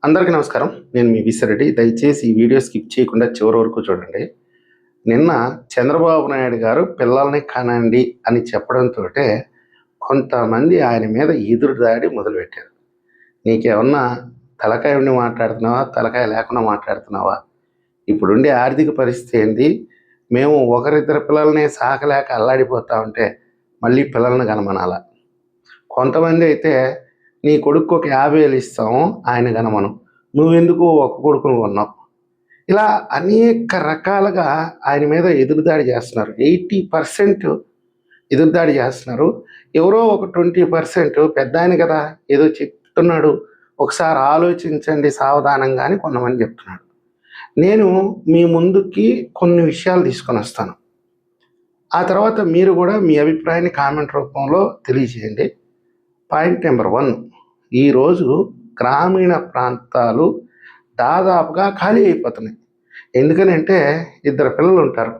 అందరికీ నమస్కారం. నేను మీ విశ్వరెడ్డి. దయచేసి ఈ వీడియో స్కిప్ చేయకుండా చివరి వరకు చూడండి. నిన్న చంద్రబాబు నాయుడు గారు పిల్లల్ని కనండి అని చెప్పడంతోటే కొంతమంది ఆయన మీద ఎదురుదాడి మొదలుపెట్టారు. నీకేమన్నా తలకాయ ఉండి మాట్లాడుతున్నావా? తలకాయ లేకుండా మాట్లాడుతున్నావా? ఇప్పుడుండే ఆర్థిక పరిస్థితి ఏంది? మేము ఒకరిద్దరు పిల్లల్ని సాకలేక అల్లాడిపోతా ఉంటే మళ్ళీ పిల్లల్ని కనమనాలా? కొంతమంది అయితే నీ కొడుకు ఒక 50,000 ఇస్తాము, ఆయన కనమనం. నువ్వెందుకు ఒక కొడుకును కొన్నావు? ఇలా అనేక రకాలుగా ఆయన మీద ఎదురుదాడి చేస్తున్నారు. 80% ఎదురుదాడి చేస్తున్నారు. ఎవరో ఒక 20% పెద్ద ఆయన కదా ఏదో చెప్తున్నాడు, ఒకసారి ఆలోచించండి సావధానంగా అని కొంతమంది చెప్తున్నాడు. నేను మీ ముందుకి కొన్ని విషయాలు తీసుకొని వస్తాను. ఆ తర్వాత మీరు కూడా మీ అభిప్రాయాన్ని కామెంట్ రూపంలో తెలియజేయండి. పాయింట్ నెంబర్ 1, ఈరోజు గ్రామీణ ప్రాంతాలు దాదాపుగా ఖాళీ అయిపోతున్నాయి. ఎందుకనంటే ఇద్దరు పిల్లలు ఉంటారు.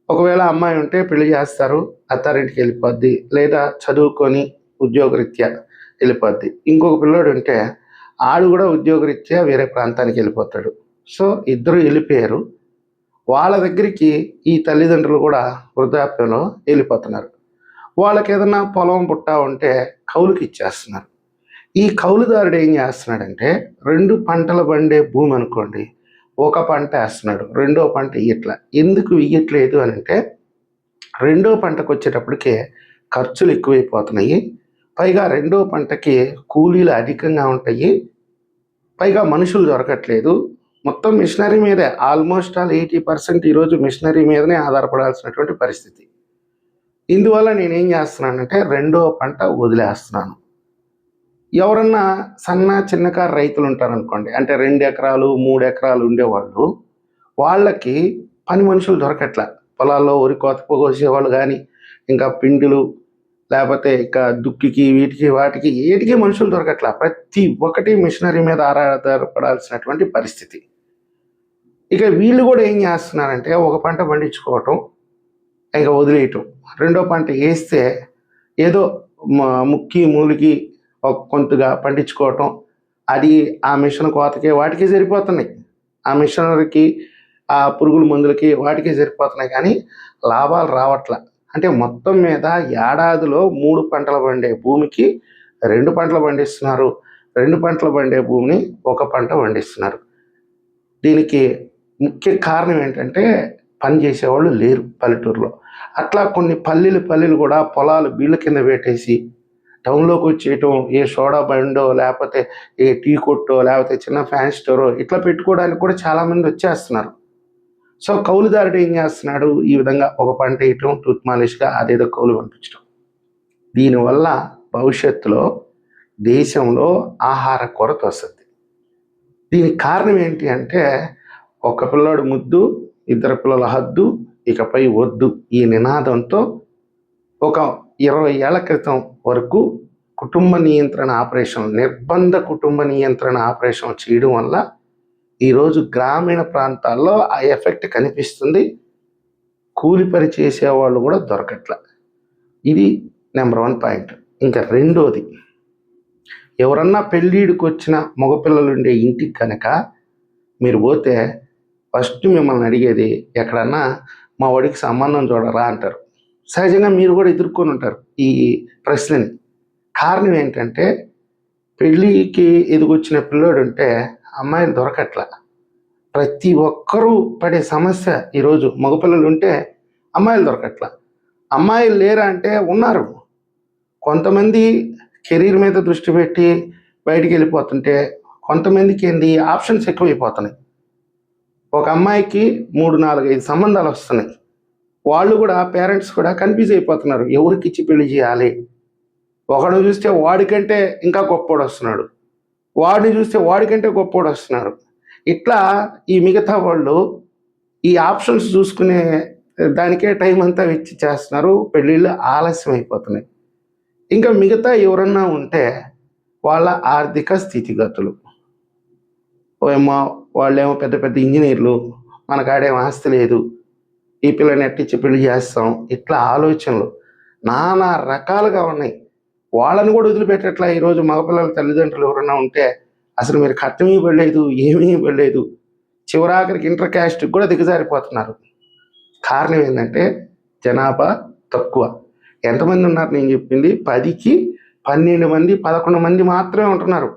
ఒకవేళ అమ్మాయి ఉంటే పెళ్లి చేస్తారు, అత్తారింటికి వెళ్ళిపోద్ది, లేదా చదువుకొని ఉద్యోగరీత్యా వెళ్ళిపోద్ది. ఇంకొక పిల్లోడు ఉంటే ఆడు కూడా ఉద్యోగరీత్యా వేరే ప్రాంతానికి వెళ్ళిపోతాడు. సో ఇద్దరు వెళ్ళిపోయారు. వాళ్ళ దగ్గరికి ఈ తల్లిదండ్రులు కూడా వృద్ధాప్యంలో వెళ్ళిపోతున్నారు. వాళ్ళకి ఏదన్నా పొలం పుట్ట ఉంటే కౌలుకి ఇచ్చేస్తున్నారు. ఈ కౌలుదారుడు ఏం చేస్తున్నాడంటే 2 పంటలు పండే భూమి అనుకోండి, ఒక పంట వేస్తున్నాడు, రెండో పంట ఇయ్యట్లా. ఎందుకు ఇయ్యట్లేదు అని అంటే రెండో పంటకు వచ్చేటప్పటికే ఖర్చులు ఎక్కువైపోతున్నాయి. పైగా రెండో పంటకి కూలీలు అధికంగా ఉంటాయి. పైగా మనుషులు దొరకట్లేదు. మొత్తం మిషనరీ మీదే, ఆల్మోస్ట్ ఆల్ 80% ఈరోజు మిషనరీ మీదనే ఆధారపడాల్సినటువంటి పరిస్థితి. ఇందువల్ల నేనేం చేస్తున్నానంటే రెండో పంట వదిలేస్తున్నాను. ఎవరన్నా చిన్నకారు రైతులు ఉంటారనుకోండి, అంటే 2 ఎకరాలు 3 ఎకరాలు ఉండేవాళ్ళు, వాళ్ళకి పని మనుషులు దొరకట్ల. పొలాల్లో వరి కోత కోసేవాళ్ళు కానీ, ఇంకా పిండిలు, లేకపోతే ఇక దుక్కికి వీటికి వాటికి ఏటికి మనుషులు దొరకట్ల. ప్రతి ఒక్కటి మిషనరీ మీద ఆధారపడాల్సినటువంటి పరిస్థితి. ఇక వీళ్ళు కూడా ఏం చేస్తున్నారంటే ఒక పంట పండించుకోవటం, ఇక వదిలేయటం. రెండో పంట వేస్తే ఏదో ముక్కి మూలికి కొంతగా పండించుకోవటం, అది ఆ మిషన్ కోతకి వాటికి సరిపోతున్నాయి. ఆ మిషనరీకి, ఆ పురుగుల మందులకి వాటికి సరిపోతున్నాయి, కానీ లాభాలు రావట్ల. అంటే మొత్తం మీద ఏడాదిలో 3 పంటలు పండే భూమికి 2 పంటలు పండిస్తున్నారు, 2 పంటలు పండే భూమిని 1 పంట పండిస్తున్నారు. దీనికి ముఖ్య కారణం ఏంటంటే పని చేసేవాళ్ళు లేరు పల్లెటూరులో. అట్లా కొన్ని పల్లెలు కూడా పొలాలు బీళ్ళ కింద పెట్టేసి టౌన్లోకి వచ్చేయటం, ఏ సోడా బండో లేకపోతే ఏ టీ కొట్టో లేకపోతే చిన్న ఫ్యాన్ స్టోరో ఇట్లా పెట్టుకోవడానికి కూడా చాలామంది వచ్చేస్తున్నారు. సో కౌలుదారుడు ఏం చేస్తున్నాడు, ఈ విధంగా ఒక పంట వేయటం, టూత్ మాలిష్గా అదేదో కౌలు పంపించడం. దీనివల్ల భవిష్యత్తులో దేశంలో ఆహార కొరత వస్తుంది. దీనికి కారణం ఏంటి అంటే ఒక పిల్లాడు ముద్దు, ఇద్దరు పిల్లల హద్దు, ఇకపై వద్దు ఈ నినాదంతో ఒక 20 ఏళ్ల క్రితం వరకు కుటుంబ నియంత్రణ ఆపరేషన్, నిర్బంధ కుటుంబ నియంత్రణ ఆపరేషన్ చేయడం వల్ల ఈరోజు గ్రామీణ ప్రాంతాల్లో ఆ ఎఫెక్ట్ కనిపిస్తుంది. కూలి పని చేసేవాళ్ళు కూడా దొరకట్ల. ఇది నెంబర్ 1 పాయింట్. ఇంకా రెండోది, ఎవరన్నా పెళ్ళిడికి వచ్చిన మగపిల్లలు ఉండే ఇంటికి కనుక మీరు పోతే ఫస్ట్ మిమ్మల్ని అడిగేది, ఎక్కడన్నా మా వాడికి సంబంధం చూడరా అంటారు. సహజంగా మీరు కూడా ఎదుర్కొని ఉంటారు ఈ ప్రశ్నని. కారణం ఏంటంటే పెళ్ళికి ఎదుగొచ్చిన పిల్లోడు ఉంటే అమ్మాయిలు దొరకట్ల. ప్రతి ఒక్కరూ పడే సమస్య ఈరోజు. మగపిల్లలు ఉంటే అమ్మాయిలు దొరకట్ల. అమ్మాయిలు లేరా అంటే ఉన్నారు. కొంతమంది కెరీర్ మీద దృష్టి పెట్టి బయటికి వెళ్ళిపోతుంటే, కొంతమందికి ఏంది ఆప్షన్స్ ఎక్కువైపోతున్నాయి. ఒక అమ్మాయికి 3, 4, 5 సంబంధాలు వస్తున్నాయి. వాళ్ళు కూడా, పేరెంట్స్ కూడా కన్ఫ్యూజ్ అయిపోతున్నారు, ఎవరికి ఇచ్చి పెళ్లి చేయాలి. ఒకడు చూస్తే వాడికంటే ఇంకా గొప్పోడు వస్తున్నాడు, వాడిని చూస్తే వాడికంటే గొప్పోడు వస్తున్నాడు. ఇట్లా ఈ మిగతా వాళ్ళు ఈ ఆప్షన్స్ చూసుకునే దానికే టైం అంతా వెచ్చి చేస్తున్నారు. పెళ్ళిళ్ళు ఆలస్యం అయిపోతున్నాయి. ఇంకా మిగతా ఎవరన్నా ఉంటే వాళ్ళ ఆర్థిక స్థితిగతులు, ఏమో వాళ్ళేమో పెద్ద పెద్ద ఇంజనీర్లు, మనకాడేమో ఆస్తి లేదు, ఈ పిల్లని ఎట్టించి పెళ్లి చేస్తాం, ఇట్లా ఆలోచనలు నానా రకాలుగా ఉన్నాయి. వాళ్ళని కూడా వదిలిపెట్టట్లా. ఈరోజు మగపిల్లల తల్లిదండ్రులు ఎవరైనా ఉంటే అసలు మీరు కట్నం ఇవ్వలేదు, ఏమీ ఇవ్వలేదు, చివరాఖరికి ఇంటర్ క్యాస్ట్కి కూడా దిగజారిపోతున్నారు. కారణం ఏంటంటే జనాభా తక్కువ. ఎంతమంది ఉన్నారు నేను చెప్పింది? 10కి 12 మంది 11 మంది మాత్రమే ఉంటున్నారు.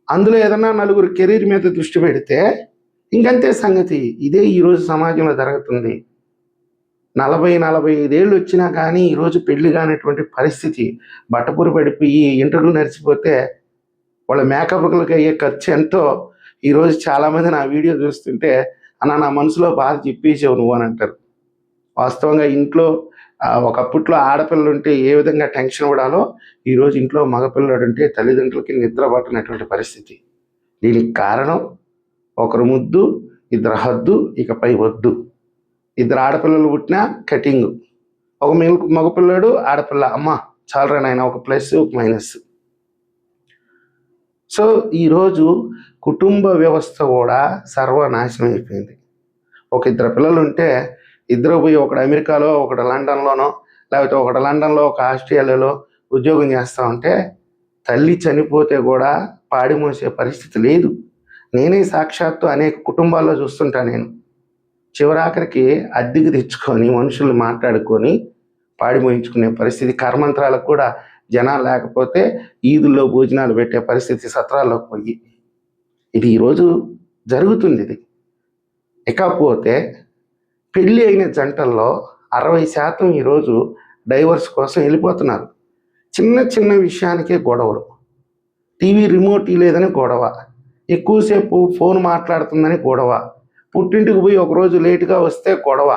అందులో ఏదన్నా నలుగురు కెరీర్ మీద దృష్టి పెడితే ఇంకంతే సంగతి. ఇదే ఈరోజు సమాజంలో జరుగుతుంది. 40-45 ఏళ్ళు వచ్చినా కానీ ఈరోజు పెళ్లి కానటువంటి పరిస్థితి. బట్టపురి పడిపోయి ఇంటర్వ్యూలు నడిచిపోతే వాళ్ళ మేకప్లకు అయ్యే ఖర్చు ఎంతో ఈరోజు చాలామంది నా వీడియో చూస్తుంటే అన్న నా మనసులో బాధ చెప్పేసావు నువ్వు అని అంటారు. వాస్తవంగా ఇంట్లో ఒకప్పట్లో ఆడపిల్లలు ఉంటే ఏ విధంగా టెన్షన్ పడాలో ఈరోజు ఇంట్లో మగపిల్లడు ఉంటే తల్లిదండ్రులకి నిద్ర పట్టనటువంటి పరిస్థితి. దీనికి కారణం ఒకరు ముద్దు, ఇద్దరు హద్దు, ఇకపై వద్దు. ఇద్దరు ఆడపిల్లలు పుట్టినా కటింగ్, ఒక మగపిల్లడు ఆడపిల్ల, అమ్మ చాలరా నాయన, ఒక ప్లస్ ఒక మైనస్. సో ఈరోజు కుటుంబ వ్యవస్థ కూడా సర్వనాశనం అయిపోయింది. ఒక ఇద్దరు పిల్లలు ఉంటే ఇద్దరు పోయి ఒకడు అమెరికాలో, ఒకడు లండన్లోనో, లేకపోతే ఒకడు లండన్లో, ఒక ఆస్ట్రేలియాలో ఉద్యోగం చేస్తూ ఉంటే తల్లి చనిపోతే కూడా పాడి మోసే పరిస్థితి లేదు. నేనే సాక్షాత్తు అనేక కుటుంబాల్లో చూస్తుంటా. నేను చివరాఖరికి అద్దెకి తెచ్చుకొని మనుషులు మాట్లాడుకొని పాడి మోయించుకునే పరిస్థితి. కర్మంత్రాలకు కూడా జనాలు లేకపోతే ఈదుల్లో భోజనాలు పెట్టే పరిస్థితి సత్రాల్లోకి పోయి. ఇది ఈరోజు జరుగుతుంది. ఇది ఇకపోతే పెళ్ళి అయిన జంటల్లో 60% ఈరోజు డైవర్స్ కోసం వెళ్ళిపోతున్నారు. చిన్న చిన్న విషయానికే గొడవలు. టీవీ రిమోట్ లేదని గొడవ, ఎక్కువసేపు ఫోన్ మాట్లాడుతుందని గొడవ, పుట్టింటికి పోయి ఒకరోజు లేటుగా వస్తే గొడవ,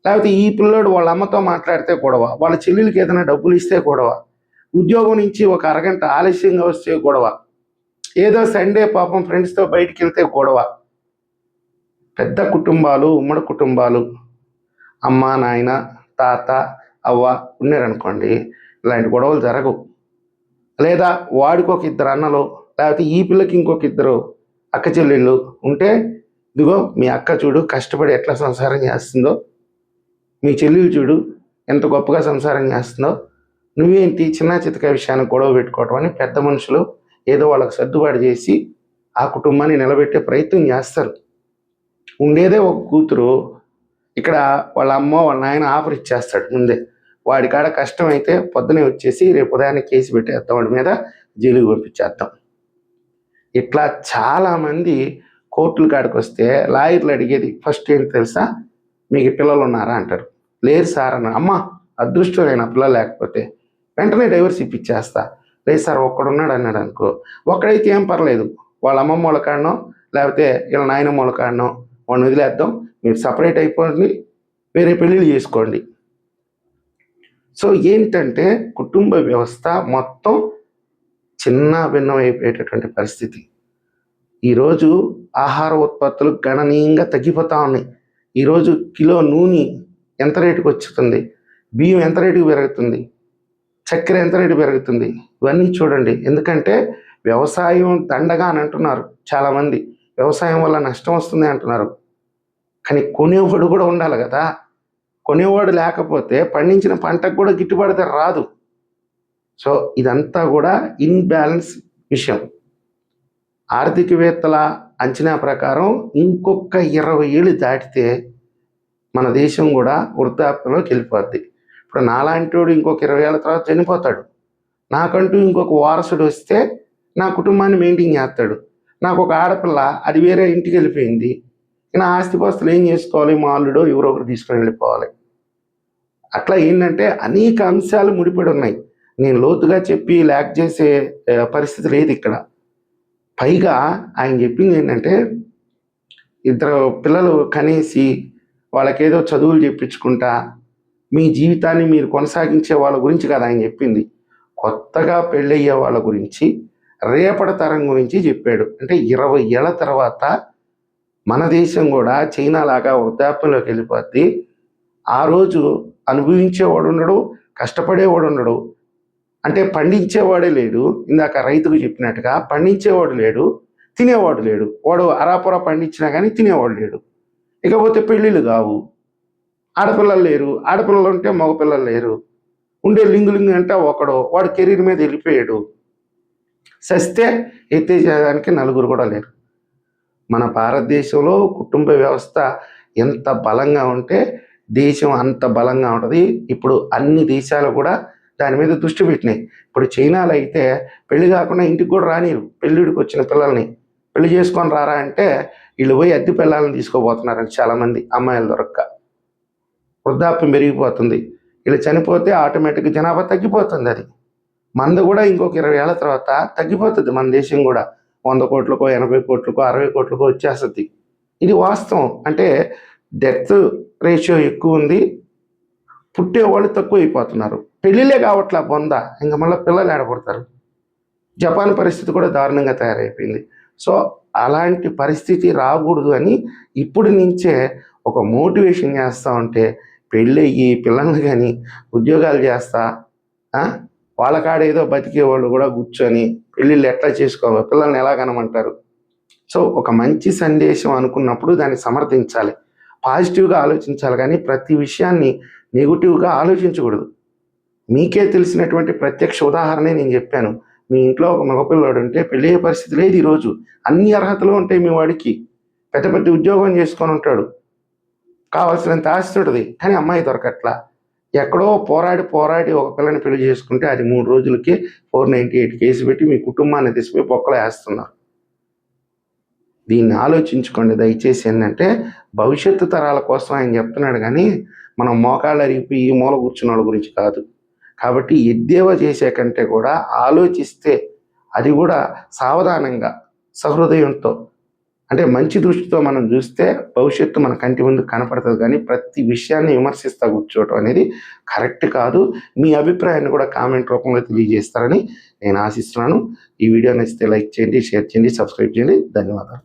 లేకపోతే ఈ పిల్లోడు వాళ్ళ అమ్మతో మాట్లాడితే గొడవ, వాళ్ళ చెల్లెలకి ఏదైనా డబ్బులు ఇస్తే గొడవ, ఉద్యోగం నుంచి ఒక అరగంట ఆలస్యంగా వస్తే గొడవ, ఏదో సండే పాపం ఫ్రెండ్స్తో బయటికి వెళ్తే గొడవ. పెద్ద కుటుంబాలు, ఉమ్మడి కుటుంబాలు, అమ్మ నాయన తాత అవ్వ ఉన్నారనుకోండి, ఇలాంటి గొడవలు జరగవు. లేదా వాడికి ఒక ఇద్దరు అన్నలు, లేకపోతే ఈ పిల్లకి ఇంకొక ఇద్దరు అక్క చెల్లెళ్ళు ఉంటే, ఇదిగో మీ అక్క చూడు కష్టపడి ఎట్లా సంసారం చేస్తుందో, మీ చెల్లెలు చూడు ఎంత గొప్పగా సంసారం చేస్తుందో, నువ్వేంటి చిన్న చితక విషయానికి గొడవ పెట్టుకోవటం అని పెద్ద మనుషులు ఏదో వాళ్ళకి సర్దుబాటు చేసి ఆ కుటుంబాన్ని నిలబెట్టే ప్రయత్నం చేస్తారు. ఉండేదే ఒక కూతురు, ఇక్కడ వాళ్ళ అమ్మ వాళ్ళ నాయన ఆఫర్ ఇచ్చేస్తాడు ముందే. వాడి కాడ కష్టం అయితే పొద్దునే వచ్చేసి రేపు ఉదయాన్నే కేసు పెట్టేస్తాం, వాడి మీద జైలుకి పంపించేస్తాం. ఇట్లా చాలామంది కోర్టుల కాడికి వస్తే లాయర్లు అడిగేది ఫస్ట్ ఏంటి తెలుసా? మీకు పిల్లలు ఉన్నారా అంటారు. లేరు సార్ అన్న. అమ్మ అదృష్టం నేను పిల్లలు లేకపోతే వెంటనే డైవర్స్ ఇప్పించేస్తా. లేదు సార్ ఒక్కడున్నాడు అన్నాడు అనుకో, ఒక్కడైతే ఏం పర్లేదు, వాళ్ళ అమ్మమ్మ వాళ్ళ కాడనో లేకపోతే వీళ్ళ నాయనమ్మ వాళ్ళ కాడనో వాడిని వదిలేద్దాం, మీరు సపరేట్ అయిపోండి, వేరే పెళ్ళిళ్ళు చేసుకోండి. సో ఏంటంటే కుటుంబ వ్యవస్థ మొత్తం చిన్న భిన్నం అయిపోయేటటువంటి పరిస్థితి. ఈరోజు ఆహార ఉత్పత్తులు గణనీయంగా తగ్గిపోతూ ఉన్నాయి. ఈరోజు కిలో నూనె ఎంత రేటుకి వచ్చుతుంది, బియ్యం ఎంత రేటుకి పెరుగుతుంది, చక్కెర ఎంత రేటు పెరుగుతుంది, ఇవన్నీ చూడండి. ఎందుకంటే వ్యవసాయం దండగా అని అంటున్నారు చాలామంది, వ్యవసాయం వల్ల నష్టం వస్తుంది అంటున్నారు. కానీ కొనేవాడు కూడా ఉండాలి కదా. కొనేవాడు లేకపోతే పండించిన పంటకు కూడా గిట్టుబాటు రాదు. సో ఇదంతా కూడా ఇన్బ్యాలెన్స్ విషయం. ఆర్థికవేత్తల అంచనా ప్రకారం ఇంకొక 20 ఏళ్ళు దాటితే మన దేశం కూడా వృద్ధాప్యంలోకి వెళ్ళిపోద్ది. ఇప్పుడు నాలాంటి ఇంకొక 20 ఏళ్ళ తర్వాత చనిపోతాడు. నాకంటూ ఇంకొక వారసుడు వస్తే నా కుటుంబాన్ని మెయింటైన్ చేస్తాడు. నాకు ఒక ఆడపిల్ల, అది వేరే ఇంటికి వెళ్ళిపోయింది, నా ఆస్తిపాస్తులు ఏం చేసుకోవాలి? మా అల్లుడో ఎవరో ఒకరు తీసుకొని వెళ్ళిపోవాలి. అట్లా ఏంటంటే అనేక అంశాలు ముడిపడి ఉన్నాయి. నేను లోతుగా చెప్పి ల్యాక్ చేసే పరిస్థితి లేదు ఇక్కడ. పైగా ఆయన చెప్పింది ఏంటంటే, ఇద్దరు పిల్లలు కనేసి వాళ్ళకేదో చదువులు చెప్పించుకుంటా మీ జీవితాన్ని మీరు కొనసాగించే వాళ్ళ గురించి కాదు ఆయన చెప్పింది. కొత్తగా పెళ్ళయ్యే వాళ్ళ గురించి, రేపటి తరం గురించి చెప్పాడు. అంటే 20 ఏళ్ల తర్వాత మన దేశం కూడా చైనా లాగా వృద్ధాప్యంలోకి వెళ్ళిపోద్ది. ఆ రోజు అనుభవించేవాడు ఉండడు, కష్టపడేవాడు ఉండడు. అంటే పండించేవాడే లేడు. ఇందాక రైతుకు చెప్పినట్టుగా పండించేవాడు లేడు, తినేవాడు లేడు. వాడు అరాపురా పండించినా కానీ తినేవాడు లేడు. ఇకపోతే పెళ్ళిళ్ళు కావు, ఆడపిల్లలు లేరు, ఆడపిల్లలు ఉంటే మగపిల్లలు లేరు. ఉండే లింగు అంటే ఒకడు, వాడు కెరీర్ మీద వెళ్ళిపోయాడు. సస్తే ఎత్తేసేదానికి నలుగురు కూడా లేరు. మన భారతదేశంలో కుటుంబ వ్యవస్థ ఎంత బలంగా ఉంటే దేశం అంత బలంగా ఉంటుంది. ఇప్పుడు అన్ని దేశాలు కూడా దాని మీద దృష్టి పెట్టినాయి. ఇప్పుడు చైనాలో అయితే పెళ్లి కాకుండా ఇంటికి కూడా రానిరు. పెళ్ళిడికి వచ్చిన పిల్లల్ని పెళ్లి చేసుకొని రారా అంటే వీళ్ళు పోయి అద్దె పిల్లల్ని తీసుకోబోతున్నారని చాలామంది అమ్మాయిలు దొరక్క. వృద్ధాప్యం పెరిగిపోతుంది. వీళ్ళు చనిపోతే ఆటోమేటిక్గా జనాభా తగ్గిపోతుంది. అది మంద కూడా ఇంకొక 20 ఏళ్ళ తర్వాత తగ్గిపోతుంది. మన దేశం కూడా 100 కోట్లకో 80 కోట్లకో 60 కోట్లకో వచ్చేస్తుంది. ఇది వాస్తవం. అంటే డెత్ రేషియో ఎక్కువ ఉంది, పుట్టేవాళ్ళు తక్కువ అయిపోతున్నారు. పెళ్ళిళ్ళే కావట్లా బొంద, ఇంకా మళ్ళీ పిల్లలు ఏడపడతారు. జపాన్ పరిస్థితి కూడా దారుణంగా తయారైపోయింది. సో అలాంటి పరిస్థితి రాకూడదు అని ఇప్పుడు నుంచే ఒక మోటివేషన్ చేస్తూ ఉంటే పెళ్ళయ్యి పిల్లల్ని కానీ ఉద్యోగాలు చేస్తా వాళ్ళ కాడ ఏదో బతికే వాళ్ళు కూడా కూర్చొని పెళ్ళిళ్ళు ఎట్లా చేసుకోవాలి, పిల్లల్ని ఎలా కనమంటారు. సో ఒక మంచి సందేశం అనుకున్నప్పుడు దాన్ని సమర్థించాలి, పాజిటివ్గా ఆలోచించాలి, కానీ ప్రతి విషయాన్ని నెగిటివ్గా ఆలోచించకూడదు. మీకే తెలిసినటువంటి ప్రత్యక్ష ఉదాహరణే నేను చెప్పాను. మీ ఇంట్లో ఒక మగపిల్లాడు ఉంటే పెళ్ళి అయ్యే పరిస్థితి లేదు. ఈరోజు అన్ని అర్హతలు ఉంటాయి. మీ వాడికి పెద్ద పెద్ద ఉద్యోగం చేసుకొని ఉంటాడు, కావాల్సినంత ఆస్తి ఉంటుంది, కానీ అమ్మాయి దొరకట్లా. ఎక్కడో పోరాడి ఒక పిల్లని పెళ్లి చేసుకుంటే అది 3 రోజులకి 498 కేసు పెట్టి మీ కుటుంబాన్ని తీసిపోయి బొక్కలు వేస్తున్నారు. దీన్ని ఆలోచించుకోండి దయచేసి. ఏంటంటే భవిష్యత్తు తరాల కోసం ఆయన చెప్తున్నాడు, కానీ మనం మోకాళ్ళు అరిగిపోయి ఈ మూల కూర్చున్న వాళ్ళ గురించి కాదు. కాబట్టి ఎద్దేవా చేసే కంటే కూడా ఆలోచిస్తే, అది కూడా సావధానంగా సహృదయంతో, అంటే మంచి దృష్టితో మనం చూస్తే భవిష్యత్తు మన కంటి ముందు కనపడుతుంది. కానీ ప్రతి విషయాన్ని విమర్శిస్తూ కూర్చోవటం అనేది కరెక్ట్ కాదు. మీ అభిప్రాయాన్ని కూడా కామెంట్ రూపంలో తెలియజేస్తారని నేను ఆశిస్తున్నాను. ఈ వీడియో నచ్చితే లైక్ చేయండి, షేర్ చేయండి, సబ్స్క్రైబ్ చేయండి. ధన్యవాదాలు.